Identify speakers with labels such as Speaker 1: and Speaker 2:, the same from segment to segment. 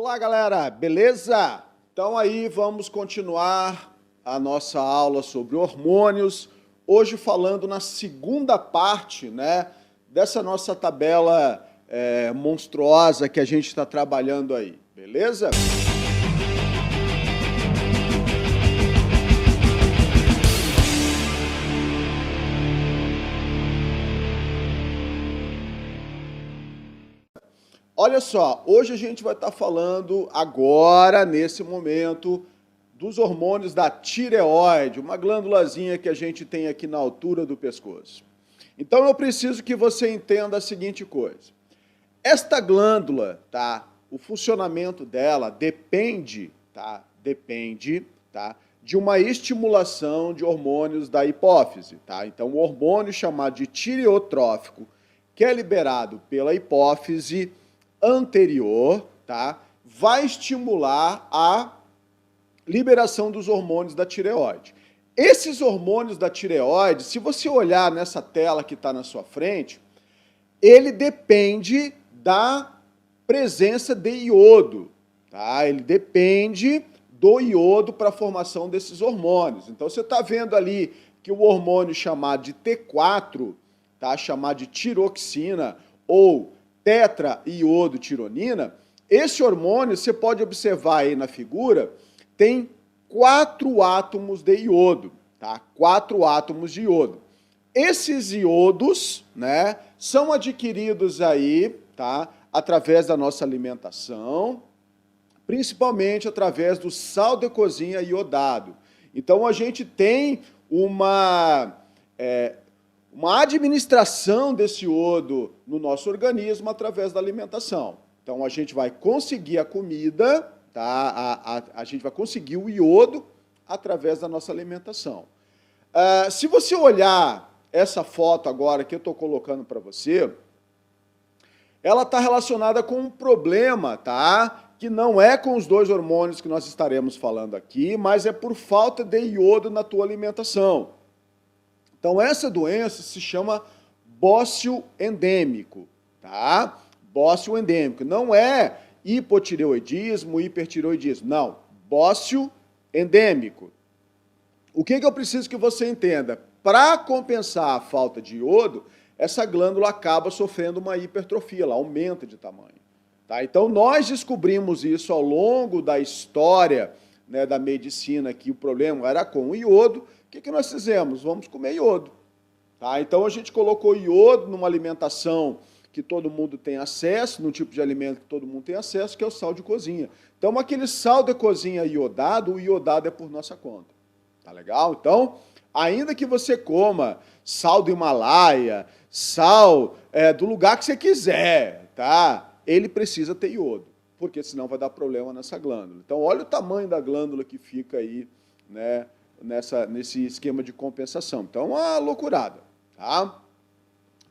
Speaker 1: Olá, galera, beleza? Então aí vamos continuar a nossa aula sobre hormônios, hoje falando na segunda parte, né, dessa nossa tabela monstruosa que a gente está trabalhando aí, beleza? Olha só, hoje a gente vai estar falando agora, nesse momento, dos hormônios da tireoide, uma glândulazinha que a gente tem aqui na altura do pescoço. Então eu preciso que você entenda a seguinte coisa. Esta glândula, tá? O funcionamento dela depende de uma estimulação de hormônios da hipófise, tá? Então o hormônio chamado de tireotrófico, que é liberado pela hipófise anterior, tá? Vai estimular a liberação dos hormônios da tireoide. Esses hormônios da tireoide, se você olhar nessa tela que está na sua frente, ele depende da presença de iodo, tá? Ele depende do iodo para a formação desses hormônios. Então você está vendo ali que o hormônio chamado de T4, tá? Chamado de tiroxina ou tetraiodotironina, esse hormônio, você pode observar aí na figura, tem 4 átomos de iodo, tá? 4 átomos de iodo. Esses iodos, né, são adquiridos aí, tá? Através da nossa alimentação, principalmente através do sal de cozinha iodado. Então a gente tem uma administração desse iodo no nosso organismo através da alimentação. Então, a gente vai conseguir a comida, tá? A gente vai conseguir o iodo através da nossa alimentação. Se você olhar essa foto agora que eu estou colocando para você, ela está relacionada com um problema, tá? Que não é com os 2 hormônios que nós estaremos falando aqui, mas é por falta de iodo na tua alimentação. Então, essa doença se chama bócio endêmico, tá? Bócio endêmico. Não é hipotireoidismo, hipertireoidismo. Não, bócio endêmico. O que eu preciso que você entenda? Para compensar a falta de iodo, essa glândula acaba sofrendo uma hipertrofia, ela aumenta de tamanho. Tá? Então, nós descobrimos isso ao longo da história, né, da medicina, que o problema era com o iodo. O que nós fizemos? Vamos comer iodo. Tá? Então, a gente colocou iodo numa alimentação que todo mundo tem acesso, num tipo de alimento que todo mundo tem acesso, que é o sal de cozinha. Então, aquele sal de cozinha iodado, o iodado é por nossa conta. Tá legal? Então, ainda que você coma sal do Himalaia, sal do lugar que você quiser, tá? Ele precisa ter iodo, porque senão vai dar problema nessa glândula. Então, olha o tamanho da glândula que fica aí, né, nesse esquema de compensação. Então, uma loucurada, tá?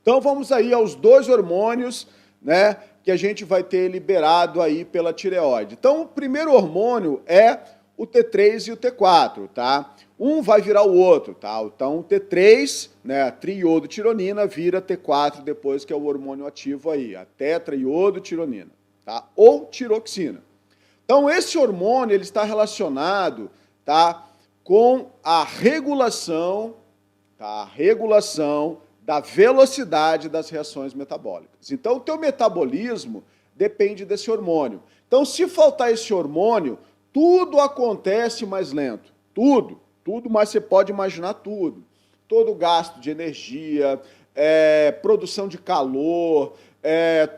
Speaker 1: Então, vamos aí aos 2 hormônios, né, que a gente vai ter liberado aí pela tireoide. Então, o primeiro hormônio é o T3 e o T4, tá? Um vai virar o outro, tá? Então, o T3, né, a triiodotironina, vira T4 depois, que é o hormônio ativo aí, a tetraiodotironina, tá? Ou tiroxina. Então, esse hormônio, ele está relacionado, tá, com a regulação, tá? Da velocidade das reações metabólicas. Então, o teu metabolismo depende desse hormônio. Então, se faltar esse hormônio, tudo acontece mais lento. Tudo, mas você pode imaginar tudo. Todo gasto de energia, produção de calor,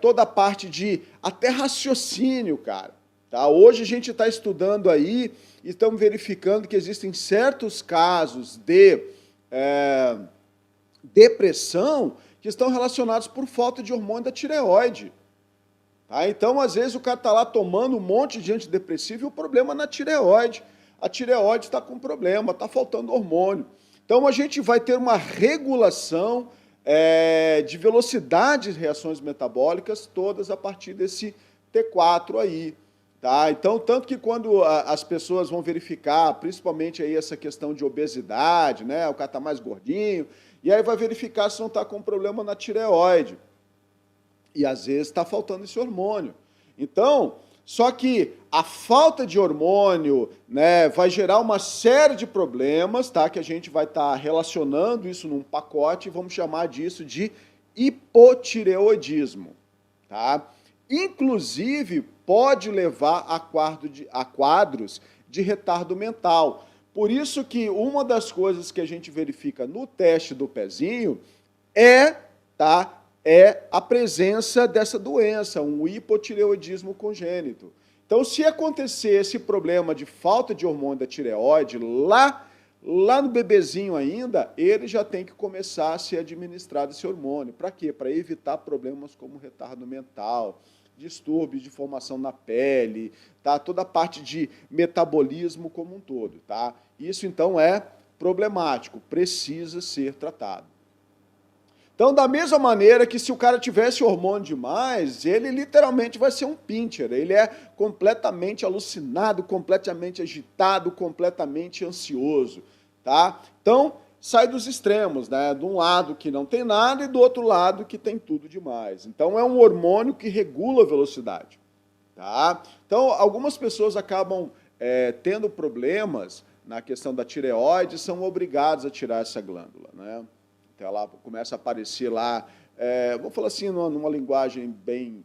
Speaker 1: toda a parte de até raciocínio, cara. Tá? Hoje a gente está estudando aí e estamos verificando que existem certos casos de depressão que estão relacionados por falta de hormônio da tireoide. Tá? Então, às vezes, o cara está lá tomando um monte de antidepressivo e o problema é na tireoide. A tireoide está com problema, está faltando hormônio. Então, a gente vai ter uma regulação de velocidade de reações metabólicas, todas a partir desse T4 aí. Tá? Então, tanto que quando as pessoas vão verificar, principalmente aí essa questão de obesidade, né? O cara está mais gordinho, e aí vai verificar se não está com problema na tireoide. E às vezes está faltando esse hormônio. Então, Só que a falta de hormônio, né, vai gerar uma série de problemas, tá? Que a gente vai estar relacionando isso num pacote e vamos chamar disso de hipotireoidismo, tá? Inclusive, pode levar a quadros de retardo mental. Por isso que uma das coisas que a gente verifica no teste do pezinho é a presença dessa doença, um hipotireoidismo congênito. Então, se acontecer esse problema de falta de hormônio da tireoide lá no bebezinho ainda, ele já tem que começar a ser administrado esse hormônio. Para quê? Para evitar problemas como retardo mental, distúrbios de formação na pele, tá? Toda a parte de metabolismo como um todo, tá? Isso, então, é problemático, precisa ser tratado. Então, da mesma maneira que se o cara tivesse hormônio demais, ele literalmente vai ser um pincher, ele é completamente alucinado, completamente agitado, completamente ansioso, tá? Então, sai dos extremos, né? De um lado que não tem nada e do outro lado que tem tudo demais. Então, é um hormônio que regula a velocidade, tá? Então, algumas pessoas acabam tendo problemas na questão da tireoide, são obrigados a tirar essa glândula, né? Então, ela começa a aparecer lá, vou falar assim, numa linguagem bem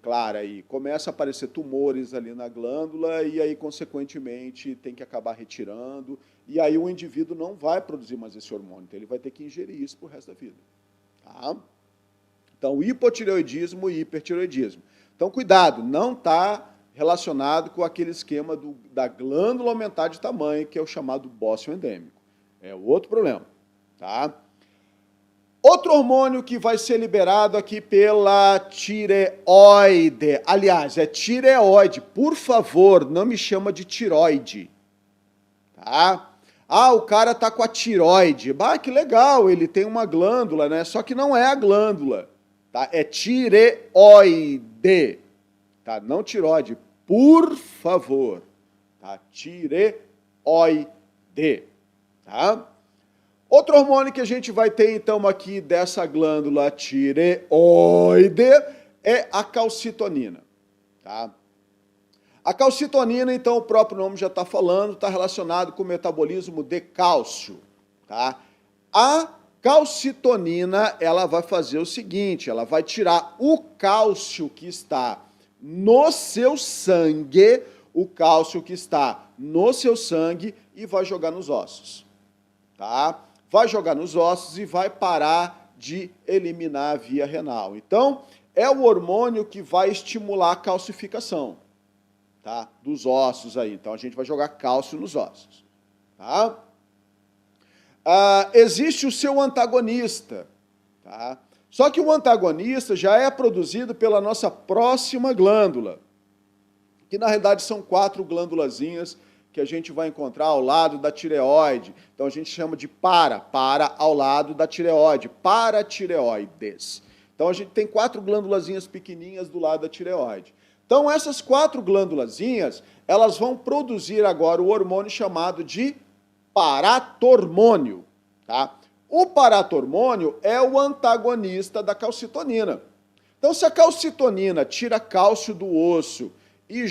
Speaker 1: clara aí, começa a aparecer tumores ali na glândula e aí, consequentemente, tem que acabar retirando, e aí o indivíduo não vai produzir mais esse hormônio, então ele vai ter que ingerir isso pro resto da vida. Tá? Então, hipotireoidismo e hipertireoidismo. Então, cuidado, não está relacionado com aquele esquema da glândula aumentar de tamanho, que é o chamado bócio endêmico. É outro problema. Tá? Outro hormônio que vai ser liberado aqui pela tireoide, aliás, é tireoide, por favor, não me chama de tiroide, tá? Ah, o cara tá com a tiroide, que legal, ele tem uma glândula, né? Só que não é a glândula, tá? É tireoide, tá? Não tiroide, por favor, tá? Tireoide, tá? Outro hormônio que a gente vai ter, então, aqui dessa glândula tireoide é a calcitonina. Tá? A calcitonina, então, o próprio nome já está falando, está relacionado com o metabolismo de cálcio. Tá? A calcitonina, ela vai fazer o seguinte, ela vai tirar o cálcio que está no seu sangue, e vai jogar nos ossos. Tá? Vai jogar nos ossos e vai parar de eliminar via renal. Então, é o hormônio que vai estimular a calcificação, tá? Dos ossos aí. Então, a gente vai jogar cálcio nos ossos. Tá? Existe o seu antagonista. Tá? Só que o antagonista já é produzido pela nossa próxima glândula, que na realidade são 4 glândulazinhas que a gente vai encontrar ao lado da tireoide. Então, a gente chama de para ao lado da tireoide, paratireoides. Então, a gente tem 4 glândulazinhas pequenininhas do lado da tireoide. Então, essas 4 glândulazinhas, elas vão produzir agora o hormônio chamado de paratormônio. Tá? O paratormônio é o antagonista da calcitonina. Então, se a calcitonina tira cálcio do osso e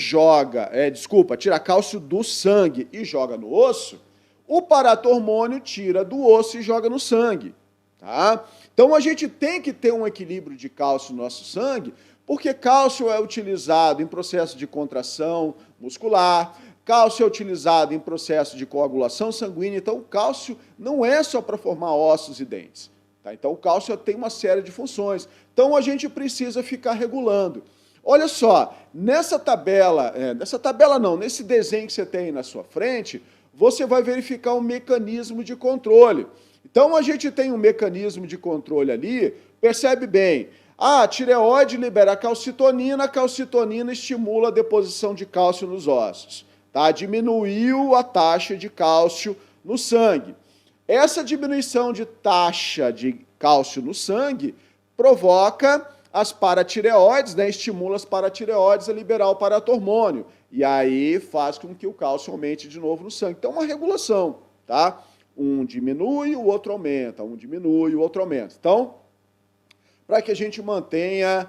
Speaker 1: tira cálcio do sangue e joga no osso, o paratormônio tira do osso e joga no sangue. Tá? Então, a gente tem que ter um equilíbrio de cálcio no nosso sangue, porque cálcio é utilizado em processo de contração muscular, cálcio é utilizado em processo de coagulação sanguínea, então o cálcio não é só para formar ossos e dentes. Tá? Então, o cálcio tem uma série de funções. Então, a gente precisa ficar regulando. Olha só, nesse desenho que você tem aí na sua frente, você vai verificar um mecanismo de controle. Então, a gente tem um mecanismo de controle ali, percebe bem, a tireoide libera a calcitonina estimula a deposição de cálcio nos ossos, tá? Diminuiu a taxa de cálcio no sangue. Essa diminuição de taxa de cálcio no sangue provoca as paratireoides, né, estimula as paratireoides a liberar o paratormônio. E aí faz com que o cálcio aumente de novo no sangue. Então, é uma regulação, tá? Um diminui, o outro aumenta. Um diminui, o outro aumenta. Então, para que a gente mantenha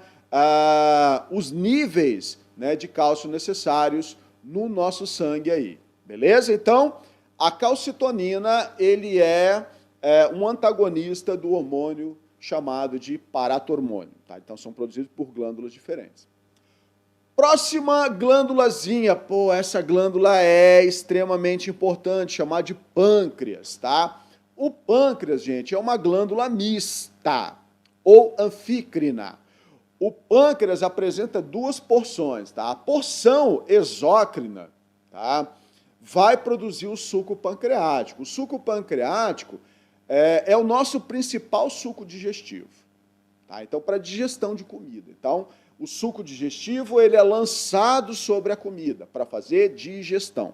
Speaker 1: os níveis, né, de cálcio necessários no nosso sangue aí, beleza? Então, a calcitonina, ele é um antagonista do hormônio chamado de paratormônio, tá? Então, são produzidos por glândulas diferentes. Próxima glândulazinha, pô, essa glândula é extremamente importante, chamada de pâncreas, tá? O pâncreas, gente, é uma glândula mista ou anfícrina. O pâncreas apresenta duas porções, tá? A porção exócrina, tá, vai produzir o suco pancreático. O suco pancreático é o nosso principal suco digestivo, tá? Então, para digestão de comida. Então, o suco digestivo, ele é lançado sobre a comida para fazer digestão.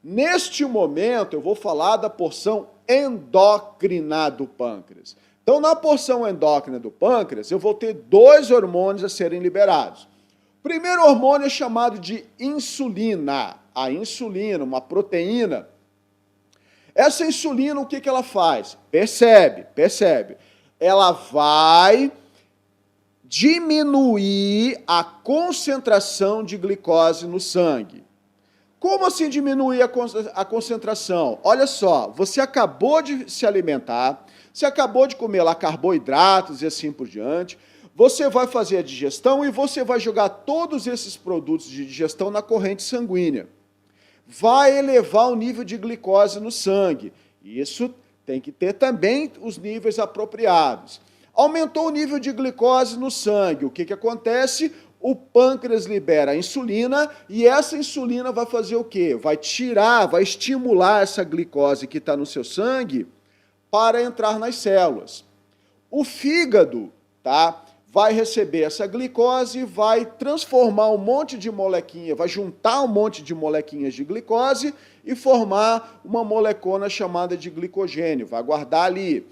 Speaker 1: Neste momento, eu vou falar da porção endócrina do pâncreas. Então, na porção endócrina do pâncreas, eu vou ter dois hormônios a serem liberados. O primeiro hormônio é chamado de insulina. A insulina, uma proteína. Essa insulina, o que ela faz? Percebe. Ela vai diminuir a concentração de glicose no sangue. Como assim diminuir a concentração? Olha só, você acabou de se alimentar, você acabou de comer lá carboidratos e assim por diante, você vai fazer a digestão e você vai jogar todos esses produtos de digestão na corrente sanguínea. Vai elevar o nível de glicose no sangue. Isso tem que ter também os níveis apropriados. Aumentou o nível de glicose no sangue. O que acontece? O pâncreas libera a insulina e essa insulina vai fazer o quê? Vai estimular essa glicose que está no seu sangue para entrar nas células. O fígado, tá, vai receber essa glicose, vai transformar um monte de molequinha, vai juntar um monte de molequinhas de glicose e formar uma molecona chamada de glicogênio, vai guardar ali.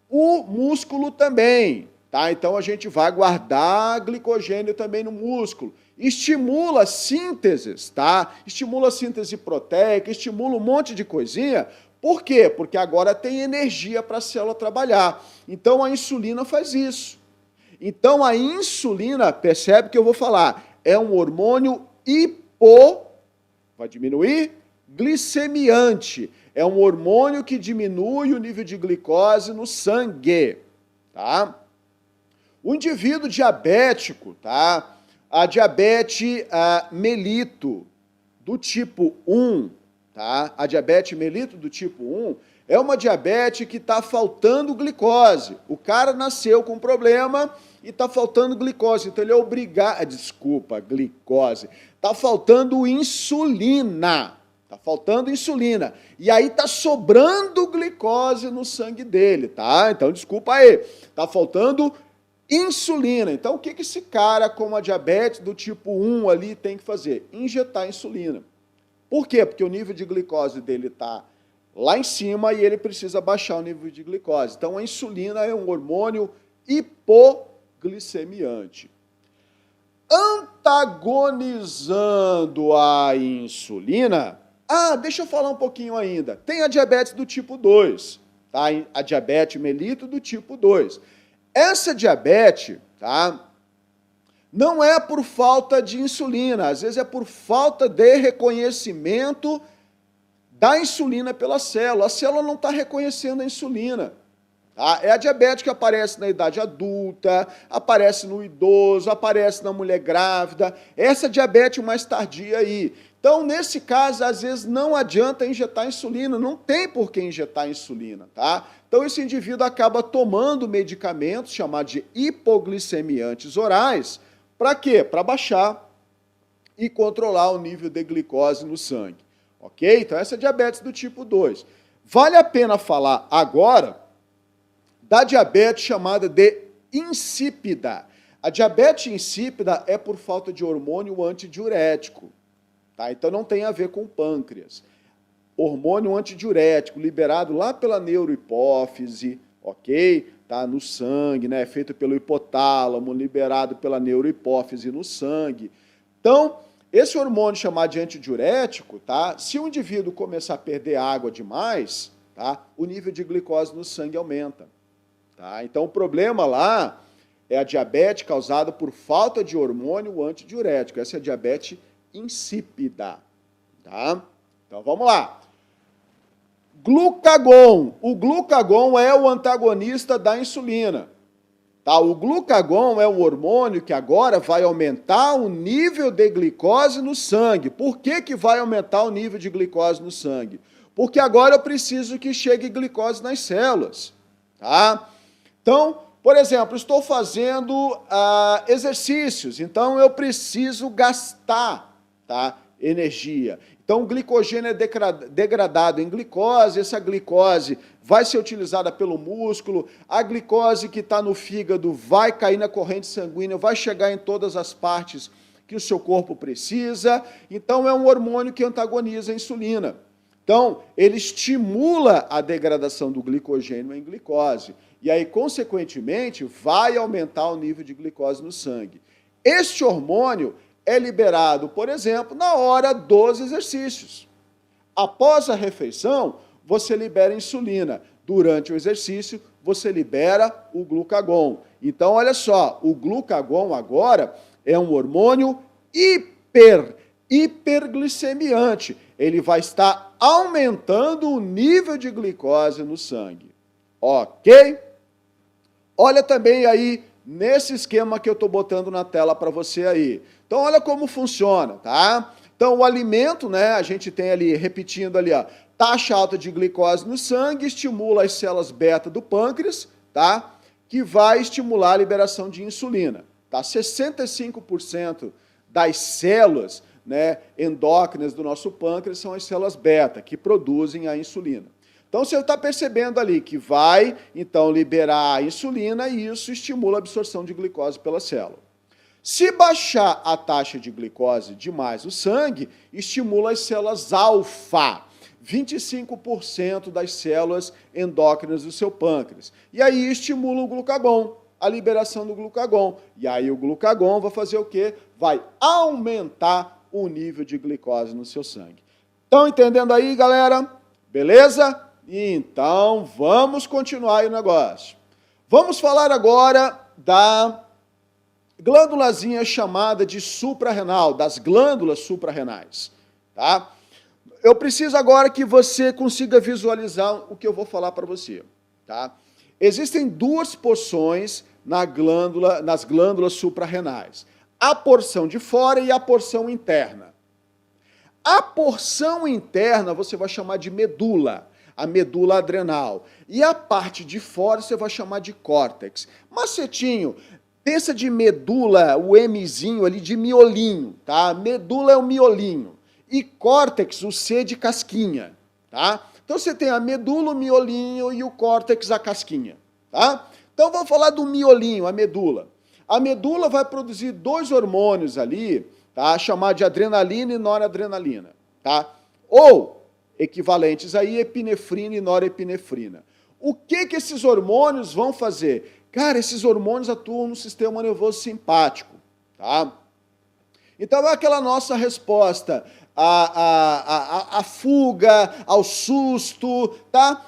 Speaker 1: O músculo também, tá? Então a gente vai guardar glicogênio também no músculo. Estimula sínteses, tá? Estimula a síntese proteica, estimula um monte de coisinha. Por quê? Porque agora tem energia para a célula trabalhar. Então a insulina faz isso. Então a insulina, percebe que eu vou falar, é um hormônio vai diminuir, glicemiante. É um hormônio que diminui o nível de glicose no sangue, tá? O indivíduo diabético, tá? A diabetes melito do tipo 1, tá? A diabetes melito do tipo 1 é uma diabetes que está faltando glicose. O cara nasceu com problema e está faltando glicose. Então ele é obrigado... glicose. Está faltando insulina. Está faltando insulina. E aí está sobrando glicose no sangue dele, tá? Então, desculpa aí. Está faltando insulina. Então, o que esse cara com a diabetes do tipo 1 ali tem que fazer? Injetar insulina. Por quê? Porque o nível de glicose dele está lá em cima e ele precisa baixar o nível de glicose. Então, a insulina é um hormônio hipoglicemiante. Antagonizando a insulina... deixa eu falar um pouquinho ainda. Tem a diabetes do tipo 2, tá? A diabetes melito do tipo 2. Essa diabetes, tá, não é por falta de insulina, às vezes é por falta de reconhecimento da insulina pela célula. A célula não está reconhecendo a insulina. Tá? É a diabetes que aparece na idade adulta, aparece no idoso, aparece na mulher grávida. Essa diabetes mais tardia aí. Então, nesse caso, às vezes não adianta injetar insulina, não tem por que injetar insulina, tá? Então, esse indivíduo acaba tomando medicamentos chamados de hipoglicemiantes orais. Para quê? Para baixar e controlar o nível de glicose no sangue. Ok? Então, essa é a diabetes do tipo 2. Vale a pena falar agora da diabetes chamada de insípida. A diabetes insípida é por falta de hormônio antidiurético. Tá? Então, não tem a ver com o pâncreas. Hormônio antidiurético, liberado lá pela neurohipófise, ok? Tá? No sangue, né? Feito pelo hipotálamo, liberado pela neurohipófise no sangue. Então, esse hormônio chamado de antidiurético, tá? Se o indivíduo começar a perder água demais, tá? O nível de glicose no sangue aumenta. Tá? Então, o problema lá é a diabetes causada por falta de hormônio antidiurético. Essa é a diabetes insípida, tá? Então, vamos lá. Glucagon. O glucagon é o antagonista da insulina. Tá? O glucagon é o hormônio que agora vai aumentar o nível de glicose no sangue. Por que que vai aumentar o nível de glicose no sangue? Porque agora eu preciso que chegue glicose nas células. Tá? Então, por exemplo, estou fazendo exercícios, então eu preciso gastar, tá, energia. Então, o glicogênio é degradado em glicose, essa glicose vai ser utilizada pelo músculo, a glicose que está no fígado vai cair na corrente sanguínea, vai chegar em todas as partes que o seu corpo precisa. Então, é um hormônio que antagoniza a insulina. Então, ele estimula a degradação do glicogênio em glicose. E aí, consequentemente, vai aumentar o nível de glicose no sangue. Este hormônio é liberado, por exemplo, na hora dos exercícios. Após a refeição, você libera insulina. Durante o exercício, você libera o glucagon. Então, olha só, o glucagon agora é um hormônio hiperglicemiante. Ele vai estar aumentando o nível de glicose no sangue. Ok? Olha também aí nesse esquema que eu estou botando na tela para você aí. Então, olha como funciona, tá? Então, o alimento, né, a gente tem ali, repetindo ali, ó, taxa alta de glicose no sangue, estimula as células beta do pâncreas, tá? Que vai estimular a liberação de insulina, tá? 65% das células, né, endócrinas do nosso pâncreas são as células beta, que produzem a insulina. Então, você está percebendo ali que vai, então, liberar a insulina e isso estimula a absorção de glicose pela célula. Se baixar a taxa de glicose demais no sangue, estimula as células alfa, 25% das células endócrinas do seu pâncreas. E aí estimula o glucagon, a liberação do glucagon. E aí o glucagon vai fazer o quê? Vai aumentar o nível de glicose no seu sangue. Estão entendendo aí, galera? Beleza? Então, vamos continuar aí o negócio. Vamos falar agora da glândulazinha chamada de suprarrenal, das glândulas suprarrenais, tá? Eu preciso agora que você consiga visualizar o que eu vou falar para você, tá? Existem duas porções nas glândulas suprarrenais. A porção de fora e a porção interna. A porção interna você vai chamar de medula, a medula adrenal. E a parte de fora você vai chamar de córtex. Macetinho, pensa de medula, o Mzinho ali, de miolinho, tá? Medula é o miolinho. E córtex, o C de casquinha, tá? Então você tem a medula, o miolinho e o córtex, a casquinha, tá? Então vamos falar do miolinho, a medula. A medula vai produzir dois hormônios ali, tá? Chamado de adrenalina e noradrenalina, tá? Ou equivalentes aí, epinefrina e norepinefrina. O que esses hormônios vão fazer? Cara, esses hormônios atuam no sistema nervoso simpático, tá? Então é aquela nossa resposta à fuga, ao susto, tá?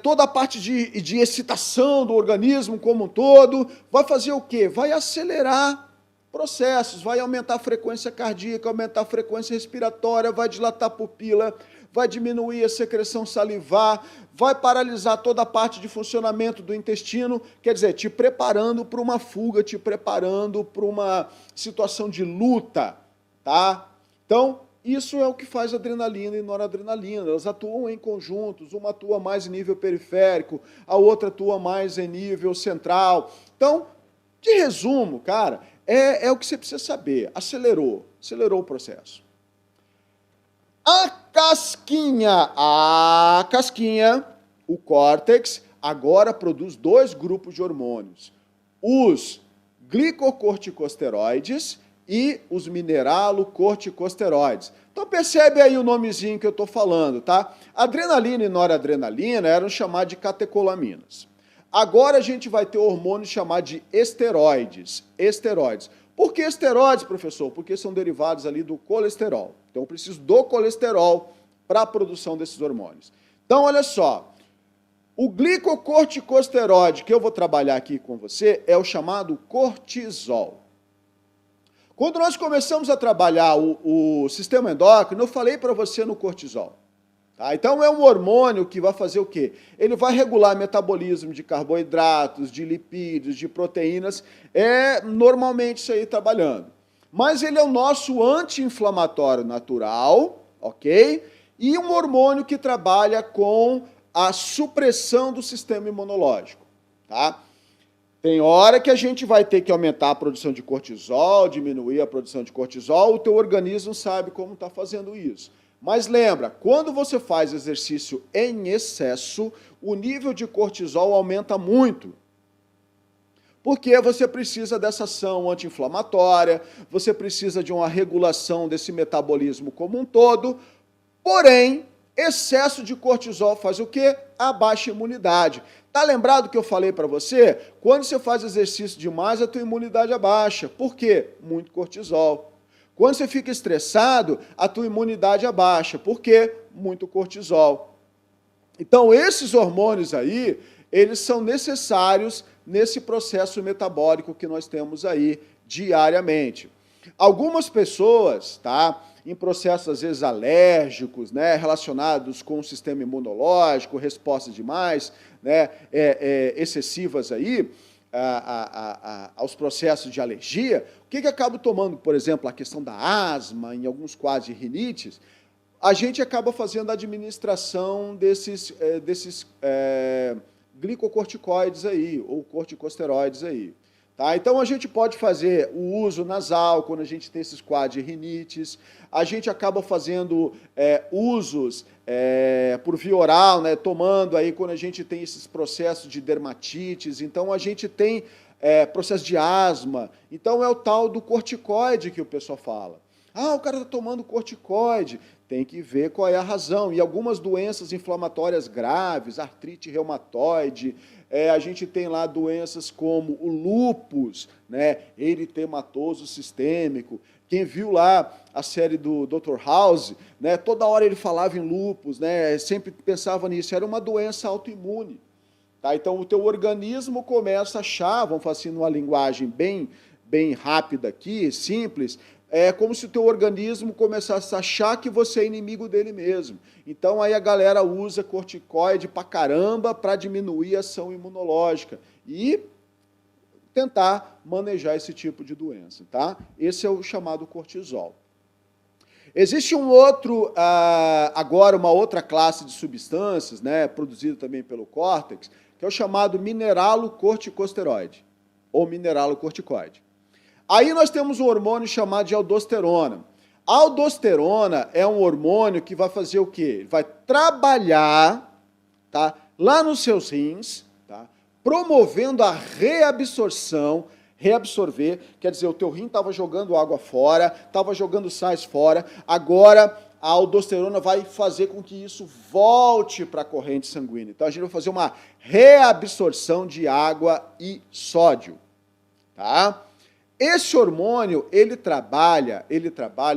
Speaker 1: Toda a parte de excitação do organismo como um todo, vai fazer o quê? Vai acelerar processos, vai aumentar a frequência cardíaca, aumentar a frequência respiratória, vai dilatar a pupila, vai diminuir a secreção salivar, vai paralisar toda a parte de funcionamento do intestino, quer dizer, te preparando para uma fuga, te preparando para uma situação de luta, tá? Então, isso é o que faz adrenalina e noradrenalina, elas atuam em conjuntos, uma atua mais em nível periférico, a outra atua mais em nível central. Então, de resumo, cara, é o que você precisa saber, acelerou o processo. A casquinha, o córtex, agora produz dois grupos de hormônios. Os glicocorticosteroides e os mineralocorticosteroides. Então percebe aí o nomezinho que eu estou falando, tá? Adrenalina e noradrenalina eram chamados de catecolaminas. Agora a gente vai ter o hormônio chamado de esteroides. Por que esteroides, professor? Porque são derivados ali do colesterol. Então, eu preciso do colesterol para a produção desses hormônios. Então, olha só. O glicocorticosteroide que eu vou trabalhar aqui com você é o chamado cortisol. Quando nós começamos a trabalhar o sistema endócrino, eu falei para você no cortisol. Tá? Então, é um hormônio que vai fazer o quê? Ele vai regular metabolismo de carboidratos, de lipídios, de proteínas, normalmente isso aí trabalhando. Mas ele é o nosso anti-inflamatório natural, ok? E um hormônio que trabalha com a supressão do sistema imunológico, tá? Tem hora que a gente vai ter que aumentar a produção de cortisol, diminuir a produção de cortisol, o teu organismo sabe como está fazendo isso. Mas lembra, quando você faz exercício em excesso, o nível de cortisol aumenta muito. Porque você precisa dessa ação anti-inflamatória, você precisa de uma regulação desse metabolismo como um todo, porém, excesso de cortisol faz o quê? Abaixa a imunidade. Tá lembrado que eu falei para você? Quando você faz exercício demais, a tua imunidade abaixa. Por quê? Muito cortisol. Quando você fica estressado, a tua imunidade abaixa. Por quê? Muito cortisol. Então, esses hormônios aí, eles são necessários nesse processo metabólico que nós temos aí diariamente. Algumas pessoas, tá, em processos, às vezes, alérgicos, né, relacionados com o sistema imunológico, respostas demais, né, excessivas aí, aos processos de alergia, o que acaba tomando, por exemplo, a questão da asma, em alguns quadros de rinites, a gente acaba fazendo a administração desses glicocorticoides aí, ou corticosteroides aí. Tá? Então, a gente pode fazer o uso nasal, quando a gente tem esses quadros de rinites, a gente acaba fazendo usos por via oral, né, tomando aí quando a gente tem esses processos de dermatites, então a gente tem processo de asma, então é o tal do corticoide que o pessoal fala. Ah, o cara está tomando corticoide, tem que ver qual é a razão. E algumas doenças inflamatórias graves, artrite reumatoide, a gente tem lá doenças como o lúpus, né, eritematoso sistêmico. Quem viu lá a série do Dr. House, né, toda hora ele falava em lúpus, né, sempre pensava nisso, era uma doença autoimune. Tá? Então, o teu organismo começa a achar, vamos falar assim, numa linguagem bem rápida aqui, simples, é como se o teu organismo começasse a achar que você é inimigo dele mesmo. Então, aí a galera usa corticoide pra caramba para diminuir a ação imunológica e tentar manejar esse tipo de doença, tá? Esse é o chamado cortisol. Existe um outro, agora uma outra classe de substâncias, né, produzida também pelo córtex, que é o chamado mineralocorticosteroide, ou mineralocorticoide. Aí nós temos um hormônio chamado de aldosterona. A aldosterona é um hormônio que vai fazer o quê? Ele vai trabalhar, tá, lá nos seus rins, tá, promovendo a reabsorção. Reabsorver, quer dizer, o teu rim estava jogando água fora, estava jogando sais fora, agora a aldosterona vai fazer com que isso volte para a corrente sanguínea. Então a gente vai fazer uma reabsorção de água e sódio, tá? Esse hormônio, ele trabalha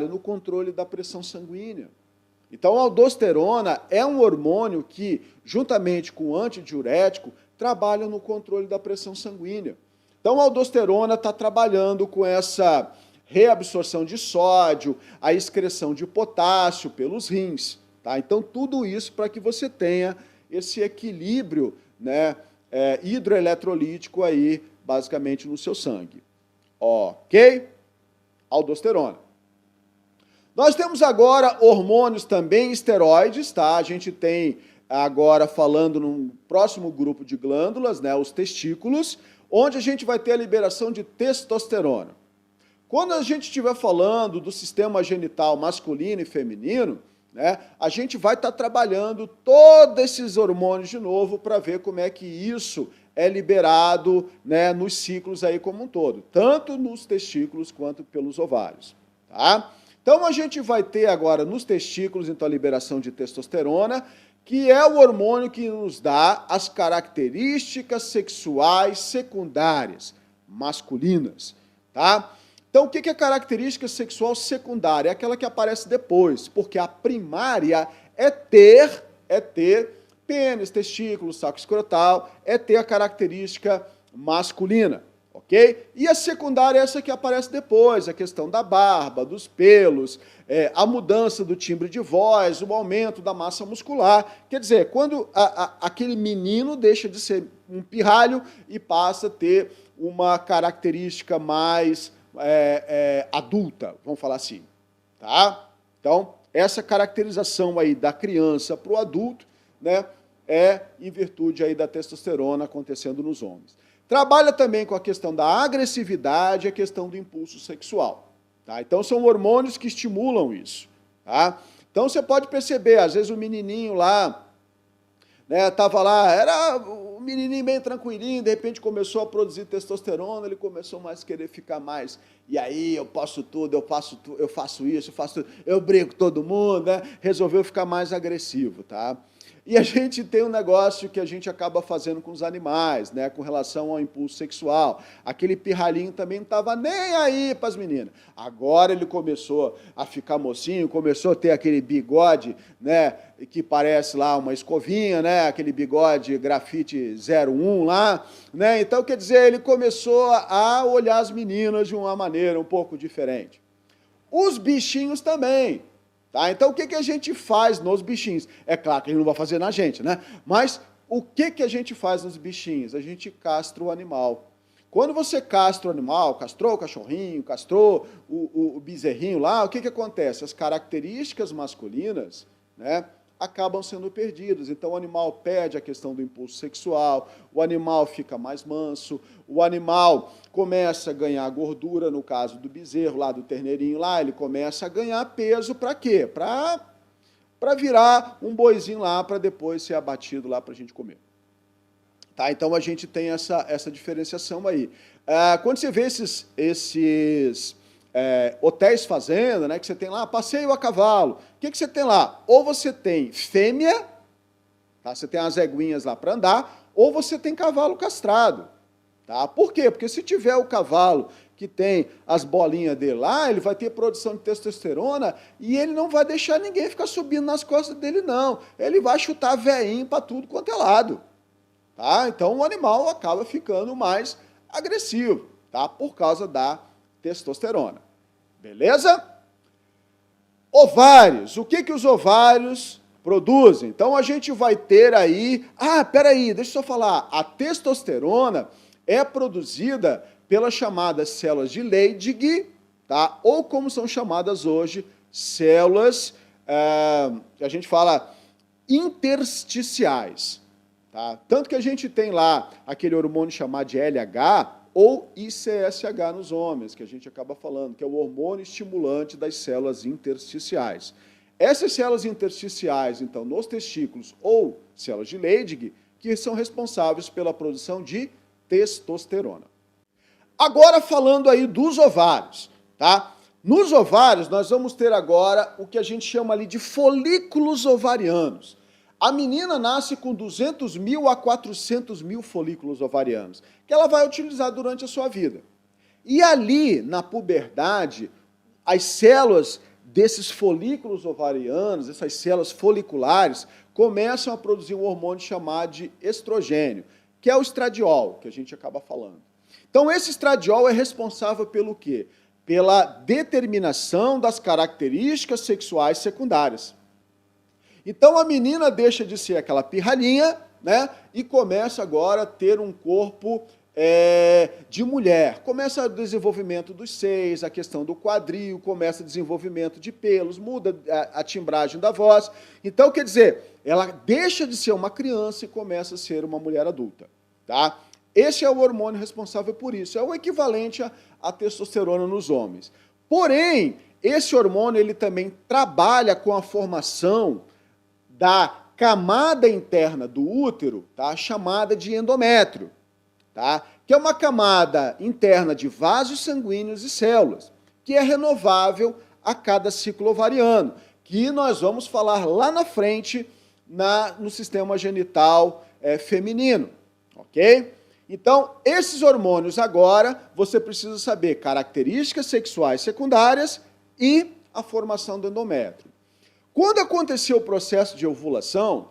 Speaker 1: no controle da pressão sanguínea. Então, a aldosterona é um hormônio que, juntamente com o antidiurético, trabalha no controle da pressão sanguínea. Então, a aldosterona está trabalhando com essa reabsorção de sódio, a excreção de potássio pelos rins. Tá? Então, tudo isso para que você tenha esse equilíbrio, né, hidroeletrolítico aí, basicamente, no seu sangue. Ok? Aldosterona. Nós temos agora hormônios também esteroides, tá? A gente tem agora falando num próximo grupo de glândulas, né, os testículos, onde a gente vai ter a liberação de testosterona. Quando a gente estiver falando do sistema genital masculino e feminino, né, a gente vai estar trabalhando todos esses hormônios de novo para ver como é que isso é liberado, né, nos ciclos aí como um todo, tanto nos testículos quanto pelos ovários. Tá? Então, a gente vai ter agora nos testículos, então, a liberação de testosterona, que é o hormônio que nos dá as características sexuais secundárias, masculinas. Tá? Então, o que é característica sexual secundária? É aquela que aparece depois, porque a primária é ter pênis, testículo, saco escrotal, é ter a característica masculina, ok? E a secundária é essa que aparece depois, a questão da barba, dos pelos, a mudança do timbre de voz, o aumento da massa muscular. Quer dizer, quando aquele menino deixa de ser um pirralho e passa a ter uma característica mais adulta, vamos falar assim, tá? Então, essa caracterização aí da criança para o adulto, né, é em virtude aí da testosterona acontecendo nos homens. Trabalha também com a questão da agressividade e a questão do impulso sexual. Tá? Então, são hormônios que estimulam isso. Tá? Então, você pode perceber, às vezes o menininho lá, né, tava lá, era um menininho bem tranquilinho, de repente começou a produzir testosterona, ele começou mais a querer ficar mais, e aí eu posso tudo, eu faço isso, eu faço tudo, eu brigo com todo mundo, né? Resolveu ficar mais agressivo, tá? E a gente tem um negócio que a gente acaba fazendo com os animais, né, com relação ao impulso sexual. Aquele pirralhinho também não estava nem aí para as meninas. Agora ele começou a ficar mocinho, começou a ter aquele bigode, né, que parece lá uma escovinha, né, aquele bigode grafite 01 lá, né? Então, quer dizer, ele começou a olhar as meninas de uma maneira um pouco diferente. Os bichinhos também. Tá? Então, o que a gente faz nos bichinhos? É claro que ele não vai fazer na gente, né? Mas o que a gente faz nos bichinhos? A gente castra o animal. Quando você castra o animal, castrou o cachorrinho, castrou o bezerrinho lá, o que acontece? As características masculinas, né, acabam sendo perdidas. Então, o animal perde a questão do impulso sexual, o animal fica mais manso, o animal começa a ganhar gordura, no caso do bezerro, lá do terneirinho, lá, ele começa a ganhar peso para quê? Para virar um boizinho lá, para depois ser abatido lá para a gente comer. Tá? Então, a gente tem essa diferenciação aí. Quando você vê esses hotéis fazenda, né, que você tem lá, passeio a cavalo, o que você tem lá? Ou você tem fêmea, tá? Você tem as eguinhas lá para andar, ou você tem cavalo castrado. Tá? Por quê? Porque se tiver o cavalo que tem as bolinhas dele lá, ele vai ter produção de testosterona e ele não vai deixar ninguém ficar subindo nas costas dele, não. Ele vai chutar veinho para tudo quanto é lado. Tá? Então, o animal acaba ficando mais agressivo, tá? Por causa da testosterona. Beleza? Ovários. O que os ovários produzem? Então, a gente vai ter aí... peraí, deixa eu só falar. A testosterona é produzida pelas chamadas células de Leydig, tá? Ou como são chamadas hoje, células, que a gente fala, intersticiais. Tá? Tanto que a gente tem lá aquele hormônio chamado de LH ou ICSH nos homens, que a gente acaba falando, que é o hormônio estimulante das células intersticiais. Essas células intersticiais, então, nos testículos ou células de Leydig, que são responsáveis pela produção de testosterona. Agora, falando aí dos ovários, tá? Nos ovários, nós vamos ter agora o que a gente chama ali de folículos ovarianos. A menina nasce com 200 mil a 400 mil folículos ovarianos, que ela vai utilizar durante a sua vida. E ali, na puberdade, as células desses folículos ovarianos, essas células foliculares, começam a produzir um hormônio chamado de estrogênio, que é o estradiol, que a gente acaba falando. Então, esse estradiol é responsável pelo quê? Pela determinação das características sexuais secundárias. Então, a menina deixa de ser aquela pirralhinha, né, e começa agora a ter um corpo de mulher. Começa o desenvolvimento dos seios, a questão do quadril, começa o desenvolvimento de pelos, muda a timbragem da voz. Então, quer dizer, ela deixa de ser uma criança e começa a ser uma mulher adulta. Tá? Esse é o hormônio responsável por isso. É o equivalente à testosterona nos homens. Porém, esse hormônio ele também trabalha com a formação da camada interna do útero, tá? Chamada de endométrio, tá? Que é uma camada interna de vasos sanguíneos e células, que é renovável a cada ciclo ovariano, que nós vamos falar lá na frente no sistema genital feminino, ok? Então, esses hormônios agora, você precisa saber características sexuais secundárias e a formação do endométrio. Quando aconteceu o processo de ovulação,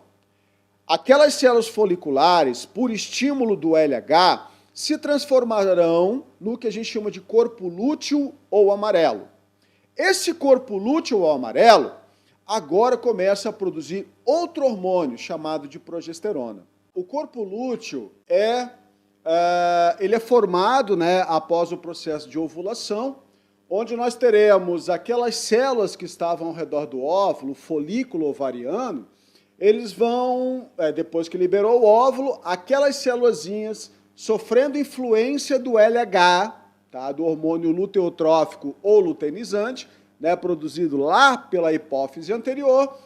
Speaker 1: aquelas células foliculares, por estímulo do LH, se transformarão no que a gente chama de corpo lúteo ou amarelo. Esse corpo lúteo ou amarelo agora começa a produzir outro hormônio chamado de progesterona. O corpo lúteo ele é formado, né, após o processo de ovulação, onde nós teremos aquelas células que estavam ao redor do óvulo, folículo ovariano, eles vão, depois que liberou o óvulo, aquelas célulazinhas sofrendo influência do LH, tá, do hormônio luteotrófico ou luteinizante, né, produzido lá pela hipófise anterior,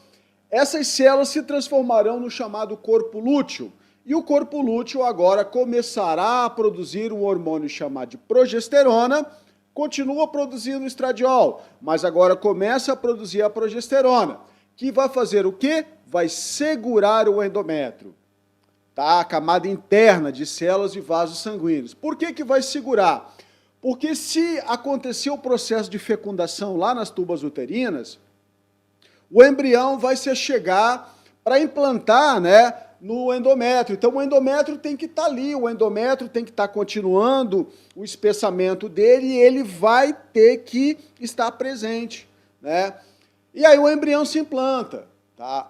Speaker 1: essas células se transformarão no chamado corpo lúteo. E o corpo lúteo agora começará a produzir um hormônio chamado de progesterona, continua produzindo estradiol, mas agora começa a produzir a progesterona, que vai fazer o quê? Vai segurar o endométrio, tá? A camada interna de células e vasos sanguíneos. Por que que vai segurar? Porque se acontecer o processo de fecundação lá nas tubas uterinas, o embrião vai se chegar para implantar, né, no endométrio. Então, o endométrio tem que estar ali, o endométrio tem que estar continuando o espessamento dele e ele vai ter que estar presente, né? E aí o embrião se implanta, tá?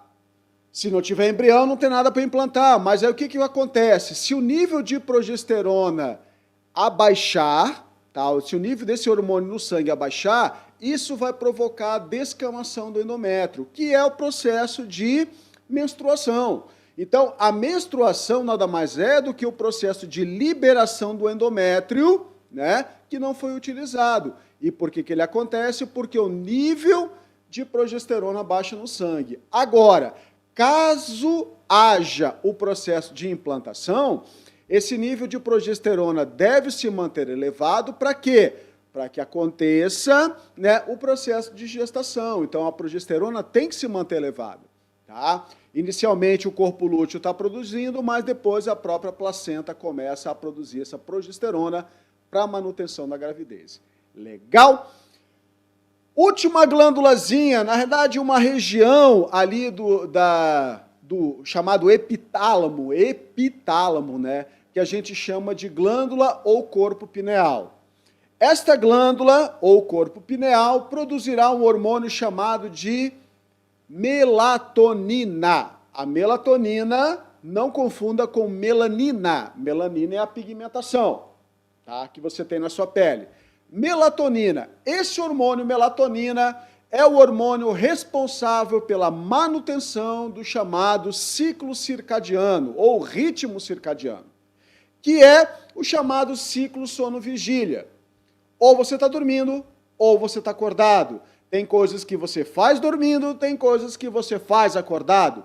Speaker 1: Se não tiver embrião, não tem nada para implantar, mas aí o que que acontece? Se o nível de progesterona abaixar, tá? Se o nível desse hormônio no sangue abaixar, isso vai provocar a descamação do endométrio, que é o processo de menstruação. Então, a menstruação nada mais é do que o processo de liberação do endométrio, né, que não foi utilizado. E por que que ele acontece? Porque o nível de progesterona baixa no sangue. Agora, caso haja o processo de implantação, esse nível de progesterona deve se manter elevado para quê? Para que aconteça, né, o processo de gestação. Então, a progesterona tem que se manter elevada, tá? Inicialmente, o corpo lúteo está produzindo, mas depois a própria placenta começa a produzir essa progesterona para a manutenção da gravidez. Legal? Última glândulazinha, na verdade, uma região ali do chamado epitálamo, né, que a gente chama de glândula ou corpo pineal. Esta glândula ou corpo pineal produzirá um hormônio chamado de melatonina. A melatonina, não confunda com melanina. Melanina é a pigmentação, tá, que você tem na sua pele. Melatonina. Esse hormônio melatonina é o hormônio responsável pela manutenção do chamado ciclo circadiano ou ritmo circadiano, que é o chamado ciclo sono-vigília. Ou você está dormindo, ou você está acordado. Tem coisas que você faz dormindo, tem coisas que você faz acordado.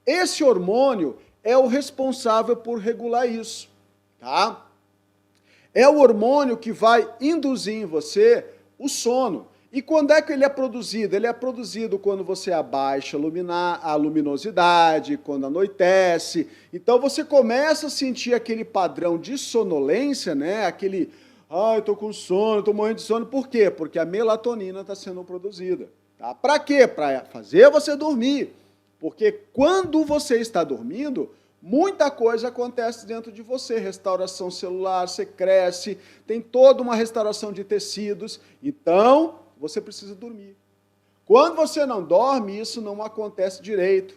Speaker 1: Esse hormônio é o responsável por regular isso, tá? É o hormônio que vai induzir em você o sono. E quando é que ele é produzido? Ele é produzido quando você abaixa a luminosidade, quando anoitece. Então você começa a sentir aquele padrão de sonolência, né? Aquele, ai, estou com sono, estou morrendo de sono. Por quê? Porque a melatonina está sendo produzida. Tá? Para quê? Para fazer você dormir. Porque quando você está dormindo, muita coisa acontece dentro de você, restauração celular, você cresce, tem toda uma restauração de tecidos, então você precisa dormir. Quando você não dorme, isso não acontece direito.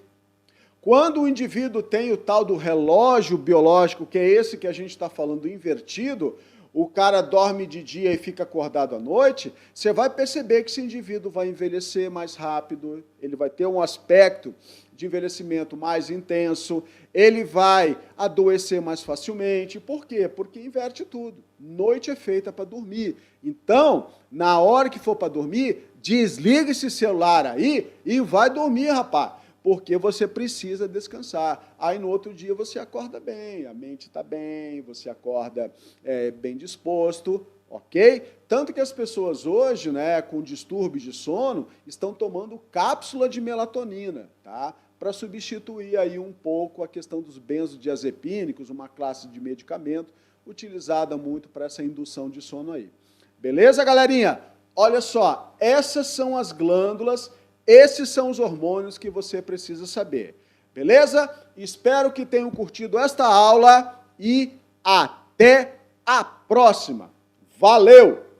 Speaker 1: Quando o indivíduo tem o tal do relógio biológico, que é esse que a gente está falando invertido, o cara dorme de dia e fica acordado à noite, você vai perceber que esse indivíduo vai envelhecer mais rápido, ele vai ter um aspecto de envelhecimento mais intenso, ele vai adoecer mais facilmente. Por quê? Porque inverte tudo. Noite é feita para dormir. Então, na hora que for para dormir, desliga esse celular aí e vai dormir, rapaz. Porque você precisa descansar. Aí no outro dia você acorda bem, a mente está bem, você acorda bem disposto, ok? Tanto que as pessoas hoje, né, com distúrbios de sono, estão tomando cápsula de melatonina, tá? Para substituir aí um pouco a questão dos benzodiazepínicos, uma classe de medicamento utilizada muito para essa indução de sono aí. Beleza, galerinha? Olha só, essas são as glândulas. Esses são os hormônios que você precisa saber. Beleza? Espero que tenham curtido esta aula e até a próxima. Valeu!